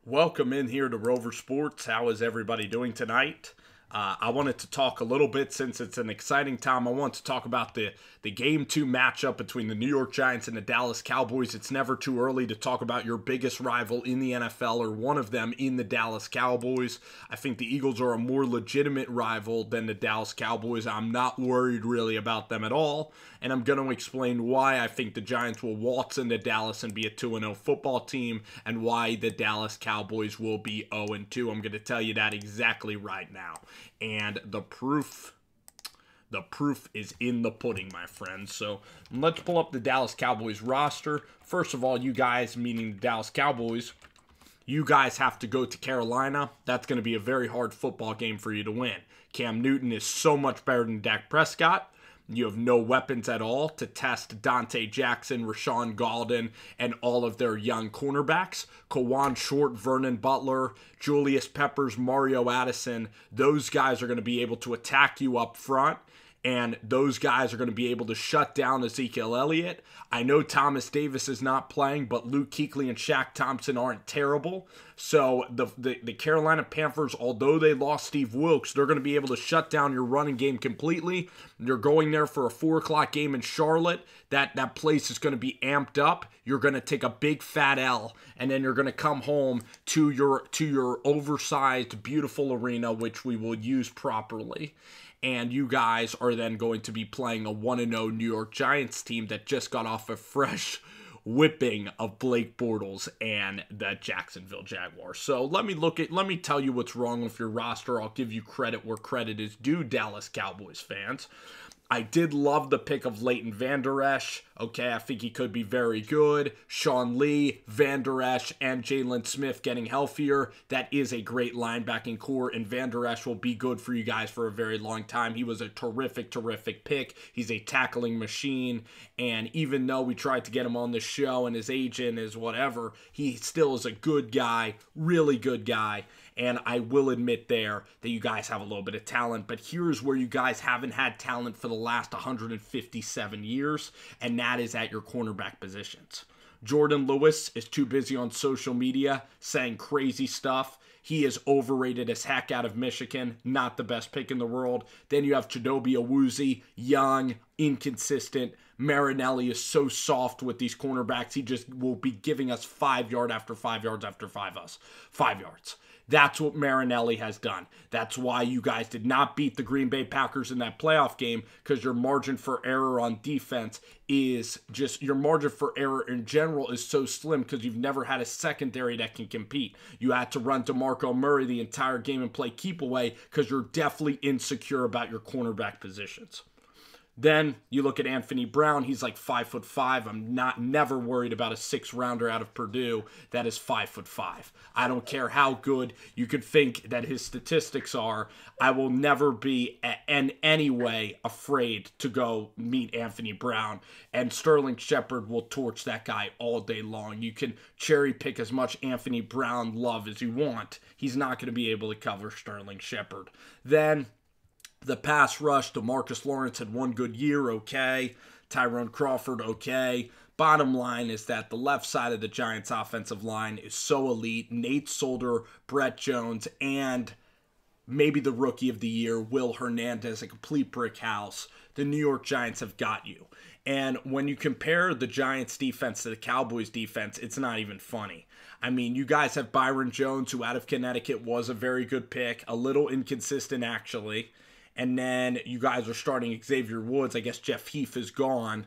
Welcome in here to Rover Sports. How is everybody doing tonight? I wanted to talk a little bit since it's an exciting time. I want to talk about the Game 2 matchup between the New York Giants and the Dallas Cowboys. It's never too early to talk about your biggest rival in the NFL or one of them in the Dallas Cowboys. I think the Eagles are a more legitimate rival than the Dallas Cowboys. I'm not worried really about them at all, and I'm going to explain why I think the Giants will waltz into Dallas and be a 2-0 football team and why the Dallas Cowboys will be 0-2. I'm going to tell you that exactly right now. And the proof is in the pudding, my friends. So let's pull up the Dallas Cowboys roster. First of all, you guys, meaning the Dallas Cowboys, you guys have to go to Carolina. That's going to be a very hard football game for you to win. Cam Newton is so much better than Dak Prescott. You have no weapons at all to test Dante Jackson, Rashawn Golden, and all of their young cornerbacks. Kawan Short, Vernon Butler, Julius Peppers, Mario Addison. Those guys are going to be able to attack you up front, and those guys are going to be able to shut down Ezekiel Elliott. I know Thomas Davis is not playing, but Luke Kuechly and Shaq Thompson aren't terrible. So the Carolina Panthers, although they lost Steve Wilkes, they're going to be able to shut down your running game completely. You're going there for a 4 o'clock game in Charlotte. That place is going to be amped up. You're going to take a big fat L, and then you're going to come home to your oversized, beautiful arena, which we will use properly. And you guys are then going to be playing a 1-0 New York Giants team that just got off a fresh whipping of Blake Bortles and the Jacksonville Jaguars. So let me tell you what's wrong with your roster. I'll give you credit where credit is due, Dallas Cowboys fans. I did love the pick of Leighton Vander Esch. Okay, I think he could be very good. Sean Lee, Vander Esch, and Jalen Smith getting healthier. That is a great linebacking core, and Vander Esch will be good for you guys for a very long time. He was a terrific, terrific pick. He's a tackling machine, and even though we tried to get him on the show and his agent is whatever, he still is a good guy, really good guy. And I will admit there that you guys have a little bit of talent, but here's where you guys haven't had talent for the last 157 years, and that is at your cornerback positions. Jordan Lewis is too busy on social media saying crazy stuff. He is overrated as heck out of Michigan. Not the best pick in the world. Then you have Chidobe Awuzie, young, inconsistent. Marinelli is so soft with these cornerbacks. He just will be giving us 5 yard after 5 yards after 5 yards. That's what Marinelli has done. That's why you guys did not beat the Green Bay Packers in that playoff game, because your margin for error on defense is just, your margin for error in general is so slim because you've never had a secondary that can compete. You had to run DeMarco Murray the entire game and play keep away because you're definitely insecure about your cornerback positions. Then you look at Anthony Brown. He's like 5'5". I'm never worried about a 6-rounder out of Purdue that is 5'5". I don't care how good you could think that his statistics are. I will never be in any way afraid to go meet Anthony Brown. And Sterling Shepard will torch that guy all day long. You can cherry pick as much Anthony Brown love as you want. He's not going to be able to cover Sterling Shepard. Then the pass rush, DeMarcus Lawrence had one good year, okay. Tyrone Crawford, okay. Bottom line is that the left side of the Giants' offensive line is so elite. Nate Solder, Brett Jones, and maybe the rookie of the year, Will Hernandez, a complete brick house. The New York Giants have got you. And when you compare the Giants' defense to the Cowboys' defense, it's not even funny. I mean, you guys have Byron Jones, who out of Connecticut was a very good pick, a little inconsistent actually. And then you guys are starting Xavier Woods. I guess Jeff Heath is gone.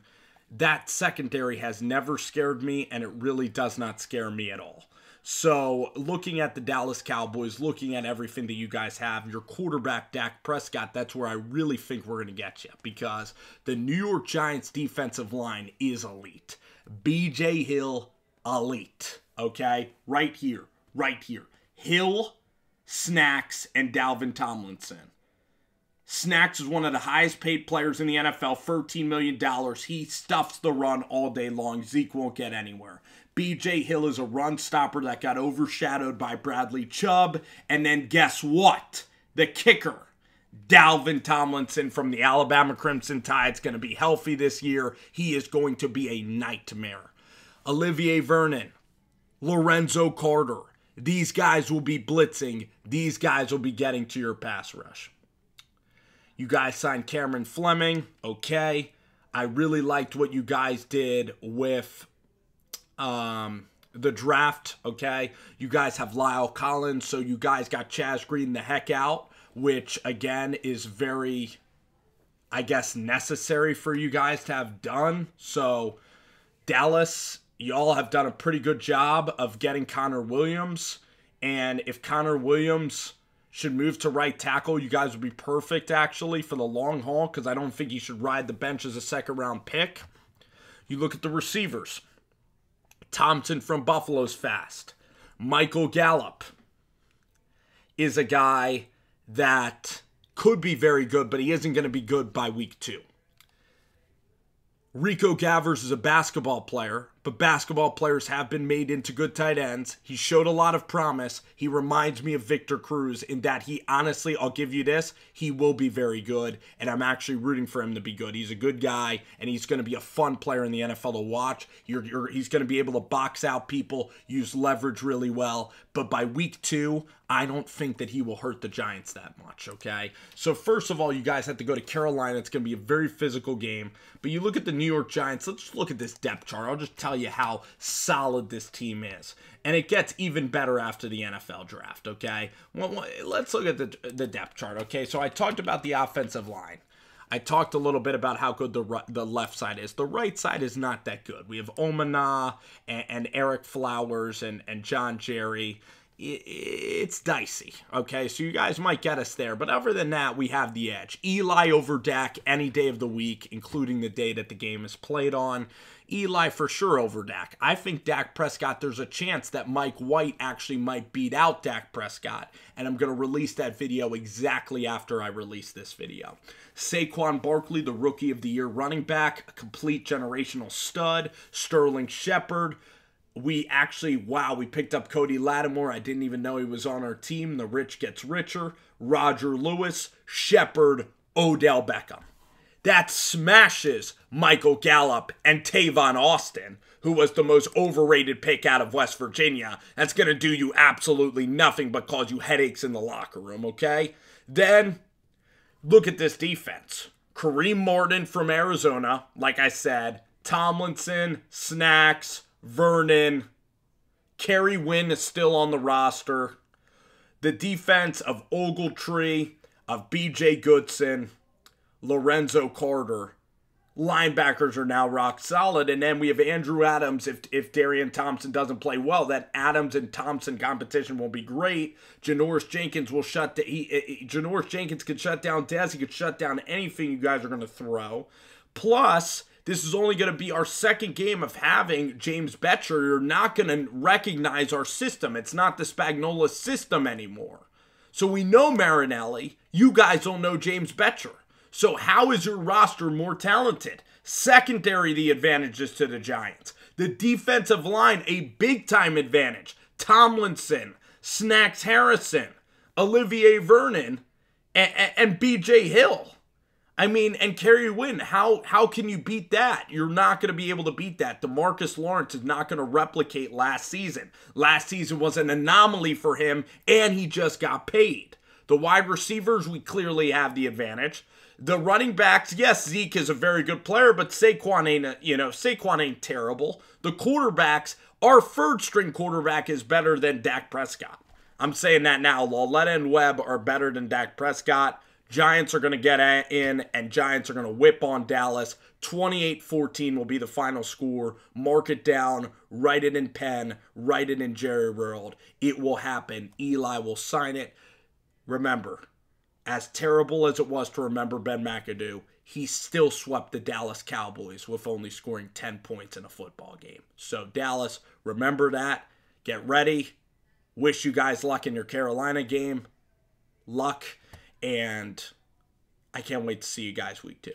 That secondary has never scared me, and it really does not scare me at all. So looking at the Dallas Cowboys, looking at everything that you guys have, your quarterback, Dak Prescott, that's where I really think we're going to get you, because the New York Giants defensive line is elite. B.J. Hill, elite. Okay? Right here. Hill, Snacks, and Dalvin Tomlinson. Snacks is one of the highest paid players in the NFL, $13 million. He stuffs the run all day long. Zeke won't get anywhere. B.J. Hill is a run stopper that got overshadowed by Bradley Chubb. And then guess what? The kicker, Dalvin Tomlinson from the Alabama Crimson Tide's going to be healthy this year. He is going to be a nightmare. Olivier Vernon, Lorenzo Carter, These guys will be blitzing. These guys will be getting to your pass rush. You guys signed Cameron Fleming. Okay. I really liked what you guys did with the draft. Okay. You guys have Lyle Collins, so you guys got Chaz Green the heck out, which, again, is very, I guess, necessary for you guys to have done. So, Dallas, y'all have done a pretty good job of getting Connor Williams. And if Connor Williams should move to right tackle, you guys would be perfect, actually, for the long haul, because I don't think he should ride the bench as a second-round pick. You look at the receivers. Thompson from Buffalo's fast. Michael Gallup is a guy that could be very good, but he isn't going to be good by week 2. Rico Gavers is a basketball player, but basketball players have been made into good tight ends. He showed a lot of promise. He reminds me of Victor Cruz in that he, honestly, I'll give you this, he will be very good, and I'm actually rooting for him to be good. He's a good guy, and he's going to be a fun player in the NFL to watch. He's going to be able to box out people, use leverage really well, but by week 2, I don't think that he will hurt the Giants that much, okay? So first of all, you guys have to go to Carolina. It's going to be a very physical game. But you look at the New York Giants. Let's just look at this depth chart. I'll just tell you how solid this team is. And it gets even better after the NFL draft, okay? Well, let's look at the depth chart, okay? So I talked about the offensive line. I talked a little bit about how good the left side is. The right side is not that good. We have Omana and Eric Flowers and John Jerry. It's dicey, okay? So you guys might get us there. But other than that, we have the edge. Eli over Dak any day of the week, including the day that the game is played on. Eli for sure over Dak. I think Dak Prescott, there's a chance that Mike White actually might beat out Dak Prescott. And I'm going to release that video exactly after I release this video. Saquon Barkley, the Rookie of the Year running back, a complete generational stud. Sterling Shepard. We picked up Cody Lattimore. I didn't even know he was on our team. The rich gets richer. Roger Lewis, Shepard, Odell Beckham. That smashes Michael Gallup and Tavon Austin, who was the most overrated pick out of West Virginia. That's going to do you absolutely nothing but cause you headaches in the locker room, okay? Then, look at this defense. Kareem Martin from Arizona, like I said. Tomlinson, Snacks, Vernon, Kerry Wynn is still on the roster. The defense of Ogletree, of B.J. Goodson, Lorenzo Carter. Linebackers are now rock solid. And then we have Andrew Adams. If Darian Thompson doesn't play well, that Adams and Thompson competition will be great. Janoris Jenkins will Janoris Jenkins could shut down Dez. He could shut down anything you guys are going to throw. Plus, this is only going to be our second game of having James Betcher. You're not going to recognize our system. It's not the Spagnuolo system anymore. So we know Marinelli. You guys don't know James Betcher. So how is your roster more talented? Secondary, the advantages to the Giants. The defensive line, a big-time advantage. Tomlinson, Snacks Harrison, Olivier Vernon, and B.J. Hill. I mean, and Kerry Wynn, how can you beat that? You're not going to be able to beat that. DeMarcus Lawrence is not going to replicate last season. Last season was an anomaly for him, and he just got paid. The wide receivers, we clearly have the advantage. The running backs, yes, Zeke is a very good player, but Saquon ain't terrible. The quarterbacks, our third-string quarterback is better than Dak Prescott. I'm saying that now. Lauletta and Webb are better than Dak Prescott. Giants are going to get in, and Giants are going to whip on Dallas. 28-14 will be the final score. Mark it down. Write it in pen. Write it in Jerry World. It will happen. Eli will sign it. Remember, as terrible as it was to remember Ben McAdoo, he still swept the Dallas Cowboys with only scoring 10 points in a football game. So, Dallas, remember that. Get ready. Wish you guys luck in your Carolina game. Luck. And I can't wait to see you guys week 2.